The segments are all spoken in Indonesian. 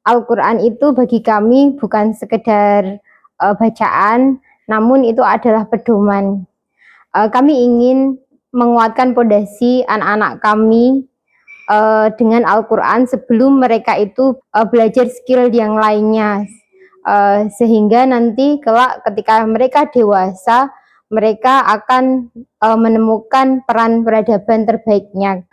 Al-Quran itu bagi kami bukan sekedar bacaan, namun itu adalah pedoman. Kami ingin menguatkan pondasi anak-anak kami dengan Al-Quran sebelum mereka itu belajar skill yang lainnya, sehingga nanti kelak ketika mereka dewasa, mereka akan menemukan peran peradaban terbaiknya.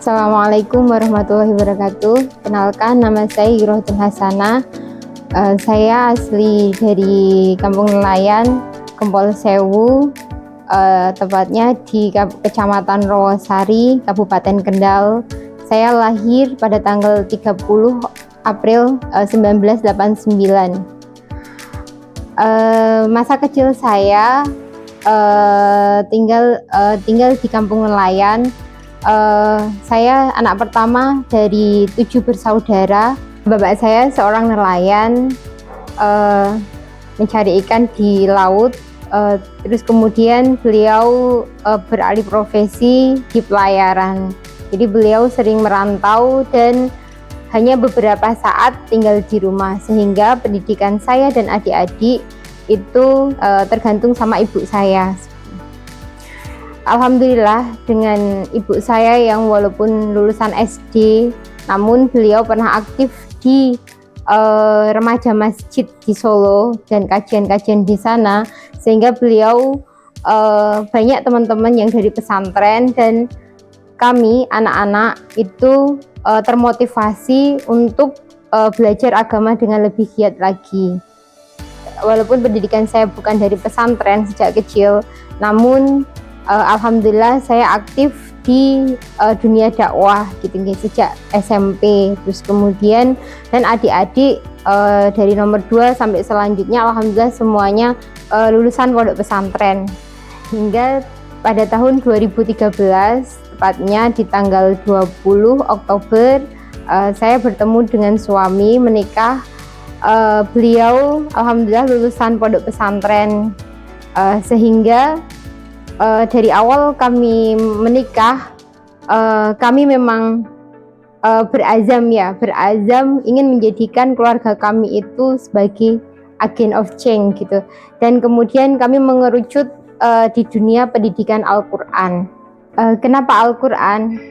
Assalamualaikum warahmatullahi wabarakatuh. Kenalkan, nama saya Irohtul Hasanah. Saya asli dari Kampung Nelayan, Gempol Sewu, tepatnya di Kecamatan Rawasari, Kabupaten Kendal. Saya lahir pada tanggal 30 April 1989. Masa kecil saya tinggal di Kampung Nelayan. Saya anak pertama dari 7 bersaudara. Bapak saya seorang nelayan, mencari ikan di laut. Terus kemudian beliau beralih profesi di pelayaran. Jadi beliau sering merantau dan hanya beberapa saat tinggal di rumah, sehingga pendidikan saya dan adik-adik itu tergantung sama ibu saya. Alhamdulillah dengan ibu saya yang walaupun lulusan SD, namun beliau pernah aktif di remaja masjid di Solo dan kajian-kajian di sana, sehingga beliau banyak teman-teman yang dari pesantren, dan kami anak-anak itu termotivasi untuk belajar agama dengan lebih giat lagi. Walaupun pendidikan saya bukan dari pesantren sejak kecil, namun alhamdulillah saya aktif di dunia dakwah gitu sejak SMP. Terus kemudian dan adik-adik dari nomor 2 sampai selanjutnya alhamdulillah semuanya lulusan pondok pesantren. Hingga pada tahun 2013, tepatnya di tanggal 20 Oktober, saya bertemu dengan suami, menikah. Beliau alhamdulillah lulusan pondok pesantren, sehingga dari awal kami menikah, kami memang berazam ingin menjadikan keluarga kami itu sebagai agent of change gitu. Dan kemudian kami mengerucut di dunia pendidikan Al-Quran. Kenapa Al-Quran?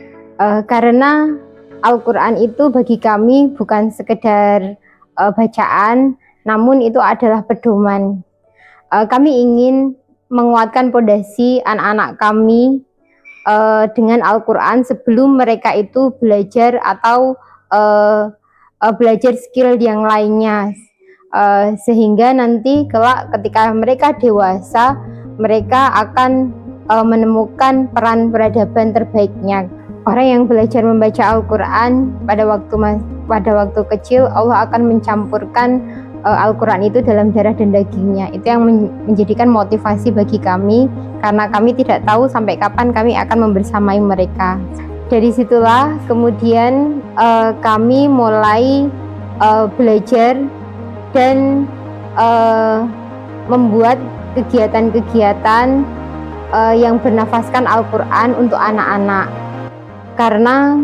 Karena Al-Quran itu bagi kami bukan sekedar bacaan, namun itu adalah pedoman. Kami ingin menguatkan pondasi anak-anak kami dengan Al-Quran sebelum mereka itu belajar atau belajar skill yang lainnya, sehingga nanti kelak ketika mereka dewasa, mereka akan menemukan peran peradaban terbaiknya. Orang yang belajar membaca Al-Quran pada waktu kecil, Allah akan mencampurkan Al-Quran itu dalam darah dan dagingnya. Itu yang menjadikan motivasi bagi kami, karena kami tidak tahu sampai kapan kami akan membersamai mereka. Dari situlah kemudian kami mulai belajar dan membuat kegiatan-kegiatan yang bernafaskan Al-Quran untuk anak-anak. Karena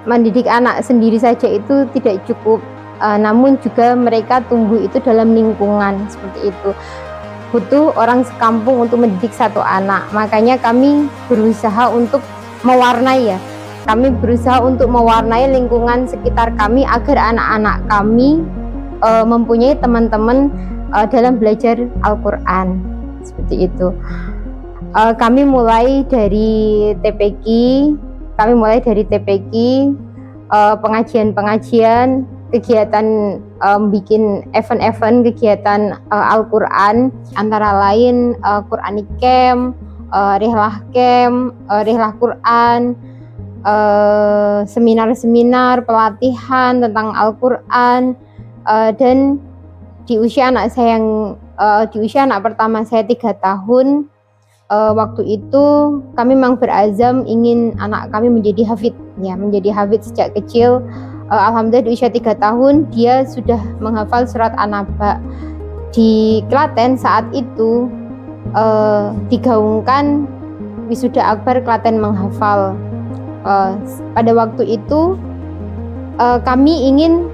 mendidik anak sendiri saja itu tidak cukup, namun juga mereka tumbuh itu dalam lingkungan seperti itu. Butuh orang sekampung untuk mendidik satu anak. Makanya kami berusaha untuk mewarnai Kami berusaha untuk mewarnai lingkungan sekitar kami agar anak-anak kami mempunyai teman-teman dalam belajar Al-Quran. Seperti itu. Kami mulai dari TPQ, pengajian-pengajian, kegiatan bikin event-event kegiatan Al-Quran, antara lain Quranic Camp, Rihlah Camp, Rihlah Quran, seminar-seminar pelatihan tentang Al-Quran. Dan di usia anak pertama saya 3 tahun, waktu itu kami memang berazam ingin anak kami menjadi hafid sejak kecil. Alhamdulillah di usia 3 tahun dia sudah menghafal surat An-Naba. Di Klaten saat itu digaungkan Wisuda Akbar Klaten Menghafal. Pada waktu itu kami ingin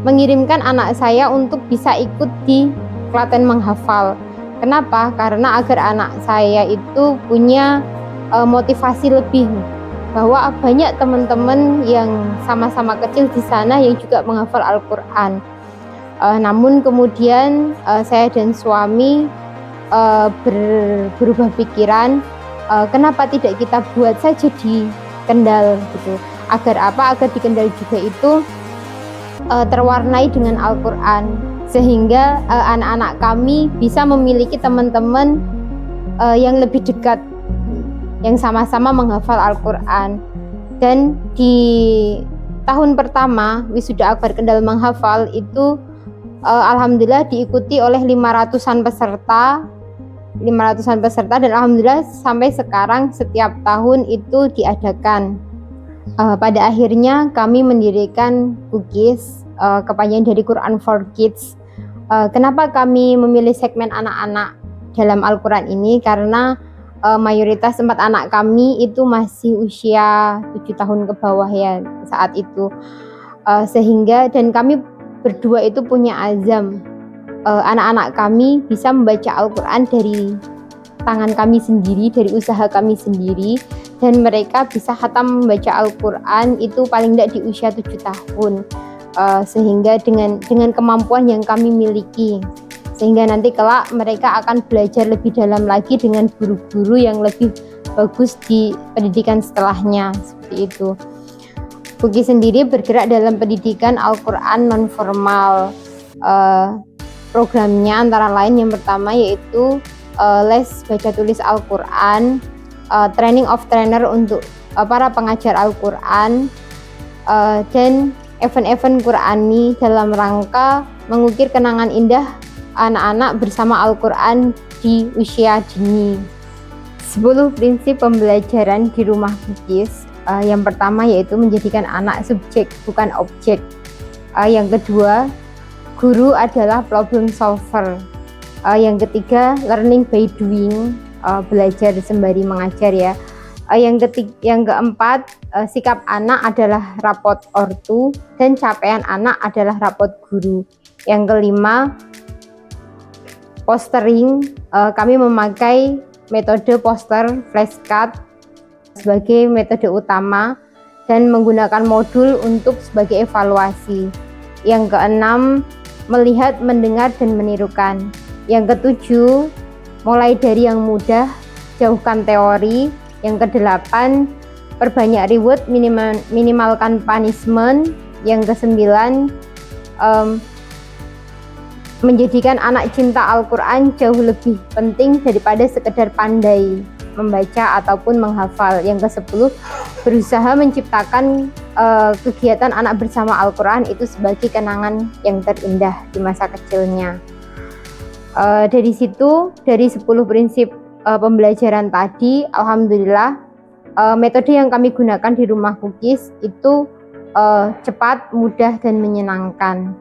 mengirimkan anak saya untuk bisa ikut di Klaten Menghafal. Kenapa? Karena agar anak saya itu punya motivasi lebih, bahwa banyak teman-teman yang sama-sama kecil di sana yang juga menghafal Al-Quran. Namun kemudian saya dan suami berubah pikiran, kenapa tidak kita buat saja di Kendal gitu. Agar apa? Agar di Kendal juga itu terwarnai dengan Al-Quran, sehingga anak-anak kami bisa memiliki teman-teman yang lebih dekat, yang sama-sama menghafal Al-Quran. Dan di tahun pertama Wisuda Akbar Kendal Menghafal itu alhamdulillah diikuti oleh 500-an peserta dan alhamdulillah sampai sekarang setiap tahun itu diadakan. Pada akhirnya kami mendirikan Kukis, kepanjangan dari Quran for Kids. Kenapa kami memilih segmen anak-anak dalam Al-Quran ini? Karena mayoritas 4 anak kami itu masih usia 7 tahun ke bawah ya saat itu, sehingga dan kami berdua itu punya azam, anak-anak kami bisa membaca Al-Quran dari tangan kami sendiri, dari usaha kami sendiri, dan mereka bisa khatam membaca Al-Quran itu paling tidak di usia 7 tahun, sehingga dengan kemampuan yang kami miliki, sehingga nanti kelak mereka akan belajar lebih dalam lagi dengan guru-guru yang lebih bagus di pendidikan setelahnya, seperti itu. Kuki sendiri bergerak dalam pendidikan Al-Quran non-formal. Programnya antara lain yang pertama yaitu les baca tulis Al-Quran, training of trainer untuk para pengajar Al-Quran, dan event-event Qurani dalam rangka mengukir kenangan indah anak-anak bersama Al-Quran di usia dini. 10 prinsip pembelajaran di rumah Kukis. Yang pertama yaitu menjadikan anak subjek bukan objek. Yang kedua, guru adalah problem solver. Yang ketiga, learning by doing, belajar sembari mengajar ya. Yang keempat, sikap anak adalah rapot ortu dan capaian anak adalah rapot guru. Yang kelima, postering. Kami memakai metode poster flashcard sebagai metode utama dan menggunakan modul untuk sebagai evaluasi. Yang keenam, melihat, mendengar, dan menirukan. Yang ketujuh, mulai dari yang mudah, jauhkan teori. Yang kedelapan, perbanyak reward, minimalkan punishment. Yang kesembilan, menjadikan anak cinta Al-Quran jauh lebih penting daripada sekedar pandai membaca ataupun menghafal. Yang ke-10, berusaha menciptakan kegiatan anak bersama Al-Quran itu sebagai kenangan yang terindah di masa kecilnya. Dari situ, dari 10 prinsip pembelajaran tadi, alhamdulillah metode yang kami gunakan di rumah Kukis itu cepat, mudah, dan menyenangkan,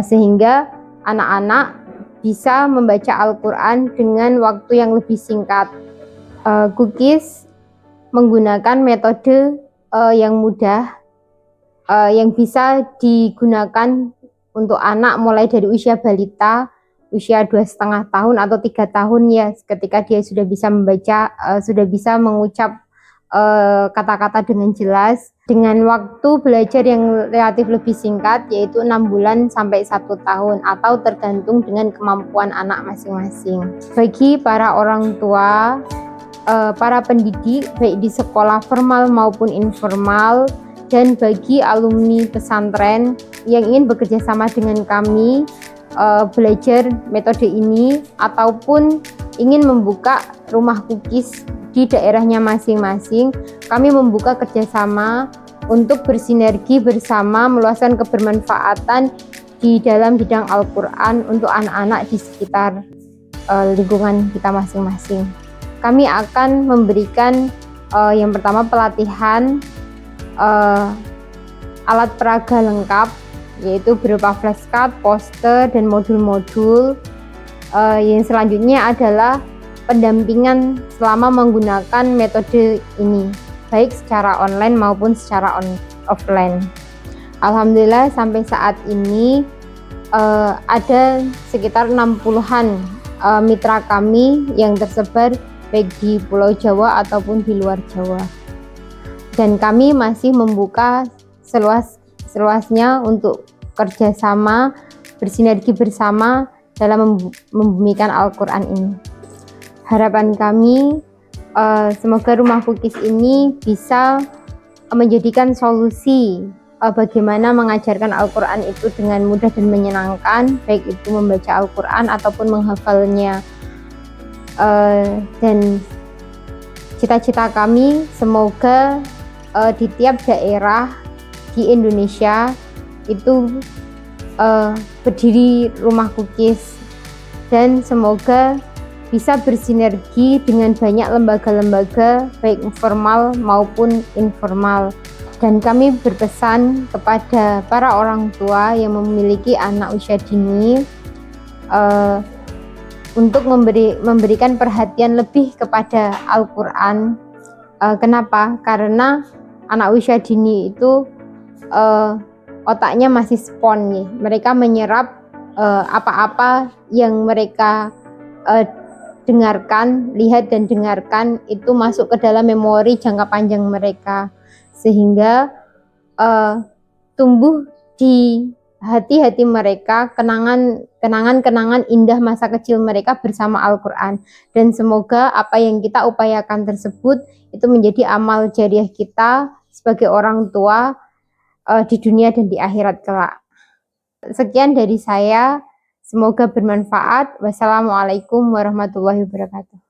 sehingga anak-anak bisa membaca Al-Quran dengan waktu yang lebih singkat. Kukis menggunakan metode yang mudah, yang bisa digunakan untuk anak mulai dari usia balita, usia 2,5 tahun atau 3 tahun ya, ketika dia sudah bisa membaca, sudah bisa mengucap kata-kata dengan jelas, dengan waktu belajar yang relatif lebih singkat yaitu 6 bulan sampai 1 tahun, atau tergantung dengan kemampuan anak masing-masing. Bagi para orang tua, para pendidik baik di sekolah formal maupun informal, dan bagi alumni pesantren yang ingin bekerja sama dengan kami belajar metode ini ataupun ingin membuka rumah Kukis di daerahnya masing-masing, kami membuka kerjasama untuk bersinergi bersama meluaskan kebermanfaatan di dalam bidang Al-Quran untuk anak-anak di sekitar lingkungan kita masing-masing. Kami akan memberikan yang pertama pelatihan alat peraga lengkap, yaitu berupa flashcard, poster, dan modul-modul. Yang selanjutnya adalah pendampingan selama menggunakan metode ini, baik secara online maupun secara offline. Alhamdulillah sampai saat ini ada sekitar 60-an mitra kami yang tersebar baik di Pulau Jawa ataupun di luar Jawa. Dan kami masih membuka seluas-luasnya untuk kerjasama, bersinergi bersama dalam membumikan Al-Quran ini. Harapan kami semoga Rumah Kukis ini bisa menjadikan solusi bagaimana mengajarkan Al-Quran itu dengan mudah dan menyenangkan, baik itu membaca Al-Quran ataupun menghafalnya. Dan cita-cita kami semoga di tiap daerah di Indonesia itu berdiri Rumah Kukis, dan semoga bisa bersinergi dengan banyak lembaga-lembaga baik formal maupun informal. Dan kami berpesan kepada para orang tua yang memiliki anak usia dini untuk memberikan perhatian lebih kepada Al-Quran. Kenapa? Karena anak usia dini itu otaknya masih spon, mereka menyerap apa-apa yang mereka dengarkan, lihat dan dengarkan itu masuk ke dalam memori jangka panjang mereka, sehingga tumbuh di hati-hati mereka kenangan-kenangan indah masa kecil mereka bersama Al-Quran. Dan semoga apa yang kita upayakan tersebut itu menjadi amal jariah kita sebagai orang tua di dunia dan di akhirat kelak. Sekian dari saya, semoga bermanfaat. Wassalamualaikum warahmatullahi wabarakatuh.